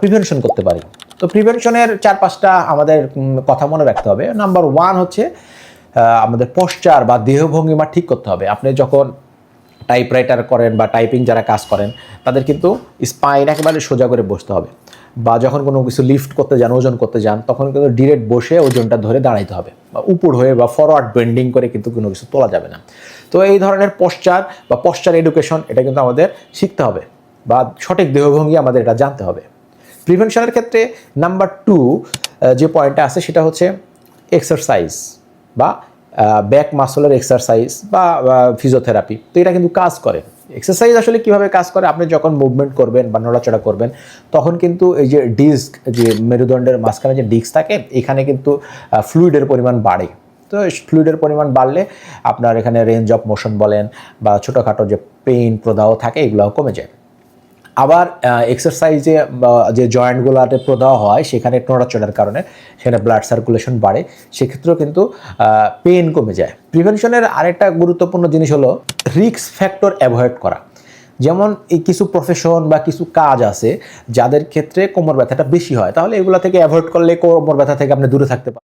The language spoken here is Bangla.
প্রিভেনশন করতে পারি। তো প্রিভেনশনের 4-5টা আমাদের কথা মনে রাখতে হবে। নাম্বার 1 হচ্ছে আমাদের পশ্চার বা দেহভঙ্গিমা ঠিক করতে হবে। আপনি যখন টাইপরাইটার করেন বা টাইপিং যারা কাজ করেন তাদের কিন্তু স্পাইন একেবারে সোজা করে বসতে হবে, বা যখন কোনো কিছু লিফট করতে যান, ওজন করতে যান, তখন কিন্তু ডিরেক্ট বসে ওজনটা ধরে দাঁড়াইতে হবে, বা উপর হয়ে বা ফরওয়ার্ড বেন্ডিং করে কিন্তু কোনো কিছু তোলা যাবে না। তো এই ধরনের পশ্চার বা পশ্চার এডুকেশন এটা কিন্তু আমাদের শিখতে হবে, বা সঠিক দেহভঙ্গি আমাদের এটা জানতে হবে। প্রিভেনশনের ক্ষেত্রে নাম্বার 2 যে পয়েন্টটা আছে সেটা হচ্ছে এক্সারসাইজ বা ব্যাক মাসলের এক্সারসাইজ বা ফিজিওথেরাপি। তো এটা কিন্তু কাজ করে। এক্সারসাইজ আসলে কীভাবে কাজ করে, আপনি যখন মুভমেন্ট করবেন বা নড়াচড়া করবেন তখন কিন্তু এই যে ডিস্ক, যে মেরুদণ্ডের মাঝখানে যে ডিস্ক থাকে, এখানে কিন্তু ফ্লুইডের পরিমাণ বাড়ে। তো ফ্লুইডের পরিমাণ বাড়লে আপনার এখানে রেঞ্জ অফ মোশন বলেন বা ছোটোখাটো যে পেইন প্রদাহ থাকে এগুলোও কমে যায়। আবার এক্সারসাইজে যে জয়েন্টগুলোতে প্রদাহ হয় সেখানে নড়াচড়ার কারণে সেখানে ব্লাড সার্কুলেশন বাড়ে, সেক্ষেত্রেও কিন্তু পেন কমে যায়। প্রিভেনশনের আরেকটা গুরুত্বপূর্ণ জিনিস হলো রিস্ক ফ্যাক্টর অ্যাভয়েড করা। যেমন এই কিছু প্রফেশন বা কিছু কাজ আছে যাদের ক্ষেত্রে কোমর ব্যথাটা বেশি হয়, তাহলে এগুলো থেকে অ্যাভয়েড করলে কোমর ব্যথা থেকে আপনি দূরে থাকতে পারেন।